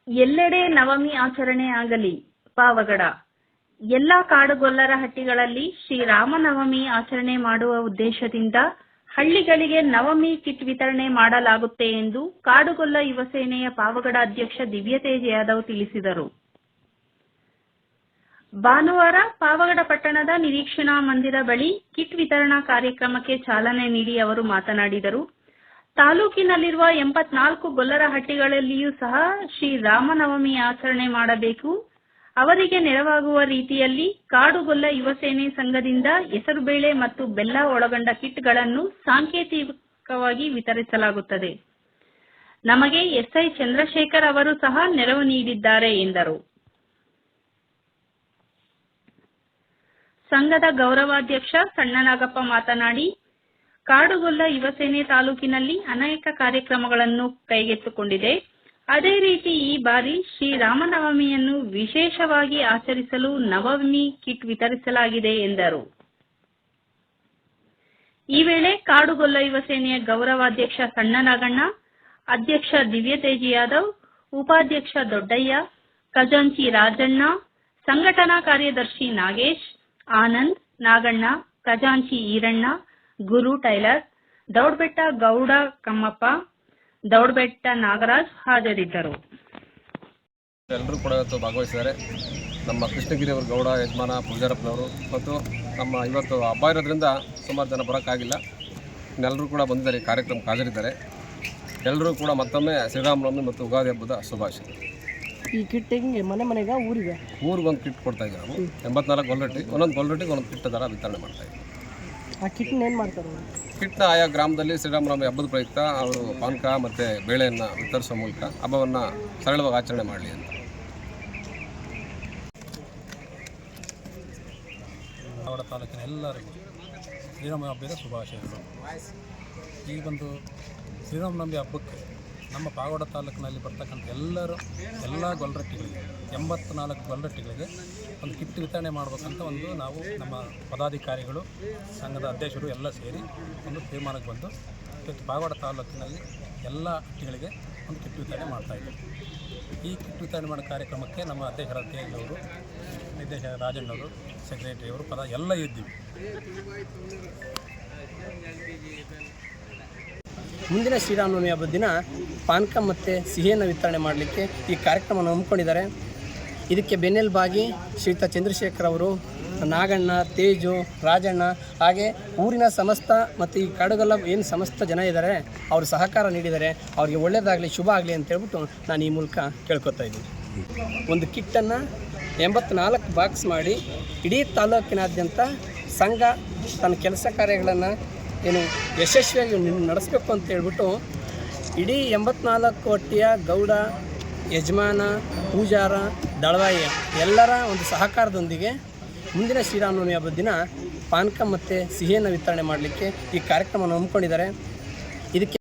ಎಲ್ಲೆಡೆ ನವಮಿ ಆಚರಣೆ ಆಗಲಿ ಪಾವಗಡ. ಎಲ್ಲ ಕಾಡುಗೊಲ್ಲರ ಹಟ್ಟಿಗಳಲ್ಲಿ ಶ್ರೀರಾಮನವಮಿ ಆಚರಣೆ ಮಾಡುವ ಉದ್ದೇಶದಿಂದ ಹಳ್ಳಿಗಳಿಗೆ ನವಮಿ ಕಿಟ್ ವಿತರಣೆ ಮಾಡಲಾಗುತ್ತೆ ಎಂದು ಕಾಡುಗೊಲ್ಲ ಯುವ ಸೇನೆಯ ಪಾವಗಡ ಅಧ್ಯಕ್ಷ ದಿವ್ಯತೇಜ್ ಯಾದವ್ ತಿಳಿಸಿದರು. ಭಾನುವಾರ ಪಾವಗಡ ಪಟ್ಟಣದ ನಿರೀಕ್ಷಣಾ ಮಂದಿರ ಬಳಿ ಕಿಟ್ ವಿತರಣಾ ಕಾರ್ಯಕ್ರಮಕ್ಕೆ ಚಾಲನೆ ನೀಡಿ ಅವರು ಮಾತನಾಡಿದರು. ತಾಲೂಕಿನಲ್ಲಿರುವ 84 ಗೊಲ್ಲರ ಹಟ್ಟಿಗಳಲ್ಲಿಯೂ ಸಹ ಶ್ರೀರಾಮನವಮಿ ಆಚರಣೆ ಮಾಡಬೇಕು. ಅವರಿಗೆ ನೆರವಾಗುವ ರೀತಿಯಲ್ಲಿ ಕಾಡುಗೊಲ್ಲ ಯುವ ಸೇನೆ ಸಂಘದಿಂದ ಹೆಸರುಬೇಳೆ ಮತ್ತು ಬೆಲ್ಲ ಒಳಗೊಂಡ ಕಿಟ್ಗಳನ್ನು ಸಾಂಕೇತಿಕವಾಗಿ ವಿತರಿಸಲಾಗುತ್ತದೆ. ನಮಗೆ ಎಸ್ಐ ಚಂದ್ರಶೇಖರ್ ಅವರು ಸಹ ನೆರವು ನೀಡಿದ್ದಾರೆ ಎಂದರು. ಸಂಘದ ಗೌರವಾಧ್ಯಕ್ಷ ಸಣ್ಣನಾಗಪ್ಪ ಮಾತನಾಡಿ, ಕಾಡುಗೊಲ್ಲ ಯುವ ಸೇನೆ ತಾಲೂಕಿನಲ್ಲಿ ಅನೇಕ ಕಾರ್ಯಕ್ರಮಗಳನ್ನು ಕೈಗೆತ್ತಿಕೊಂಡಿದೆ. ಅದೇ ರೀತಿ ಈ ಬಾರಿ ಶ್ರೀರಾಮನವಮಿಯನ್ನು ವಿಶೇಷವಾಗಿ ಆಚರಿಸಲು ನವಮಿ ಕಿಟ್ ವಿತರಿಸಲಾಗಿದೆ ಎಂದರು. ಈ ವೇಳೆ ಕಾಡುಗೊಲ್ಲ ಯುವ ಸೇನೆಯ ಗೌರವಾಧ್ಯಕ್ಷ ಸಣ್ಣನಾಗಣ್ಣ, ಅಧ್ಯಕ್ಷ ದಿವ್ಯತೇಜ್ ಯಾದವ್, ಉಪಾಧ್ಯಕ್ಷ ದೊಡ್ಡಯ್ಯ, ಖಜಾಂಚಿ ರಾಜಣ್ಣ, ಸಂಘಟನಾ ಕಾರ್ಯದರ್ಶಿ ನಾಗೇಶ್, ಆನಂದ್, ನಾಗಣ್ಣ, ಖಜಾಂಚಿ ಈರಣ್ಣ, ಗುರು ಟೈಲರ್, ದೌಡ್ಬೆಟ್ಟ ಗೌಡ ಕಮ್ಮಪ್ಪ, ದೌಡ್ಬೆಟ್ಟ ನಾಗರಾಜ್ ಹಾಜರಿದ್ದರು. ಎಲ್ಲರೂ ಕೂಡ ಇವತ್ತು ಭಾಗವಹಿಸಿದ್ದಾರೆ. ನಮ್ಮ ಕೃಷ್ಣಗಿರಿ ಅವರು ಗೌಡ ಯಜಮಾನ ಪೂಜಾರಪ್ಪನವರು ಮತ್ತು ನಮ್ಮ ಇವತ್ತು ಹಬ್ಬ ಇರೋದ್ರಿಂದ ಸುಮಾರು ಜನ ಬರೋಕ್ಕಾಗಿಲ್ಲ. ಎಲ್ಲರೂ ಕೂಡ ಬಂದಿದ್ದಾರೆ, ಕಾರ್ಯಕ್ರಮಕ್ಕೆ ಹಾಜರಿದ್ದಾರೆ. ಎಲ್ಲರೂ ಕೂಡ ಮತ್ತೊಮ್ಮೆ ಶ್ರೀರಾಮನವಮಿ ಮತ್ತು ಯುಗಾದಿ ಹಬ್ಬದ ಶುಭಾಶಯ. ಈ ಕಿಟ್ ಹೆಂಗೆ ಊರಿಗೆ ಊರಿಗೊಂದು ಕಿಟ್ ಕೊಡ್ತಾ ಇದ್ದೀವಿ ನಾವು. 84 ಗೊಲ್ಲರೊಟ್ಟಿ, ಒಂದೊಂದು ಗೊಲ್ಲರೊಟ್ಟಿಗೆ ಒಂದೊಂದು ಕಿಟ್ ಥರ ವಿತರಣೆ ಮಾಡ್ತಾ ಇದ್ದೀವಿ. ಆ ಕಿಟ್ನ ಏನು ಮಾಡ್ತಾರೆ? ಕಿಟ್ನ ಆಯಾ ಗ್ರಾಮದಲ್ಲಿ ಶ್ರೀರಾಮನವಮಿ ಹಬ್ಬದ ಪ್ರಯುಕ್ತ ಅವರು ಪಾನಕ ಮತ್ತು ಬೇಳೆಯನ್ನು ವಿತರಿಸುವ ಮೂಲಕ ಹಬ್ಬವನ್ನು ಸರಳವಾಗಿ ಆಚರಣೆ ಮಾಡಲಿ ಅಂತ. ಪಾವಗಡ ತಾಲೂಕಿನ ಎಲ್ಲರಿಗೂ ಶ್ರೀರಾಮ ಹಬ್ಬದ ಶುಭಾಶಯಗಳು. ಈ ಒಂದು ಶ್ರೀರಾಮನವಮಿ ಹಬ್ಬಕ್ಕೆ ನಮ್ಮ ಪಾವಗಡ ತಾಲೂಕಿನಲ್ಲಿ ಬರ್ತಕ್ಕಂಥ ಎಲ್ಲ ಗೊಲ್ಲರಟ್ಟಿಗಳಿಗೆ 84 ಗೊಲ್ಲರಟ್ಟಿಗಳಿಗೆ ಒಂದು ಕಿಟ್ ವಿತರಣೆ ಮಾಡಬೇಕಂತ ನಾವು ನಮ್ಮ ಪದಾಧಿಕಾರಿಗಳು ಸಂಘದ ಅಧ್ಯಕ್ಷರು ಎಲ್ಲ ಸೇರಿ ಒಂದು ತೀರ್ಮಾನಕ್ಕೆ ಬಂದು ಇವತ್ತು ಪಾವಗಡ ತಾಲೂಕಿನಲ್ಲಿ ಎಲ್ಲ ಹಟ್ಟಿಗಳಿಗೆ ಒಂದು ಕಿಟ್ ವಿತರಣೆ ಮಾಡ್ತಾಯಿದ್ದೀವಿ. ಈ ಕಿಟ್ ವಿತರಣೆ ಮಾಡೋ ಕಾರ್ಯಕ್ರಮಕ್ಕೆ ನಮ್ಮ ಅಧ್ಯಕ್ಷರ ತೇಜವರು, ನಿರ್ದೇಶಕ ರಾಜಣ್ಣವರು, ಸೆಕ್ರೆಟರಿಯವರು ಎಲ್ಲ ಇದ್ದೀವಿ. ಮುಂದಿನ ಶ್ರೀರಾಮನವಮಿ ಹಬ್ಬದ ದಿನ ಪಾನಕ ಮತ್ತು ಸಿಹಿಯನ್ನು ವಿತರಣೆ ಮಾಡಲಿಕ್ಕೆ ಈ ಕಾರ್ಯಕ್ರಮವನ್ನು ಹಮ್ಮಿಕೊಂಡಿದ್ದಾರೆ. ಇದಕ್ಕೆ ಬೆನ್ನೆಲುಬಾಗಿ ಶ್ರೀಯುತ ಚಂದ್ರಶೇಖರ್ ಅವರು, ನಾಗಣ್ಣ, ತೇಜು, ರಾಜಣ್ಣ, ಹಾಗೆ ಊರಿನ ಸಮಸ್ತ ಮತ್ತು ಈ ಕಾಡುಗೊಲ್ಲ ಏನು ಸಮಸ್ತ ಜನ ಇದ್ದಾರೆ ಅವರು ಸಹಕಾರ ನೀಡಿದ್ದಾರೆ. ಅವರಿಗೆ ಒಳ್ಳೆಯದಾಗಲಿ, ಶುಭ ಆಗಲಿ ಅಂತ ಹೇಳ್ಬಿಟ್ಟು ನಾನು ಈ ಮೂಲಕ ಕೇಳ್ಕೊತಾ ಇದ್ದೀನಿ. ಒಂದು ಕಿಟ್ಟನ್ನು 84 ಬಾಕ್ಸ್ ಮಾಡಿ ಇಡೀ ತಾಲೂಕಿನಾದ್ಯಂತ ಸಂಘ ತನ್ನ ಕೆಲಸ ಕಾರ್ಯಗಳನ್ನು ಏನು ಯಶಸ್ವಿಯಾಗಿ ನಡೆಸಬೇಕು ಅಂತ ಹೇಳ್ಬಿಟ್ಟು ಇಡೀ 84 ಹೊಟ್ಟಿಯ ಗೌಡ, ಯಜಮಾನ, ಪೂಜಾರ, ದಳವಾಯಿ ಎಲ್ಲರ ಒಂದು ಸಹಕಾರದೊಂದಿಗೆ ಮುಂದಿನ ಶ್ರೀರಾಮನವಮಿ ಹಬ್ಬದ ದಿನ ಪಾನಕ ಮತ್ತು ಸಿಹಿಯನ್ನು ವಿತರಣೆ ಮಾಡಲಿಕ್ಕೆ ಈ ಕಾರ್ಯಕ್ರಮವನ್ನು ಹಮ್ಮಿಕೊಂಡಿದ್ದಾರೆ. ಇದಕ್ಕೆ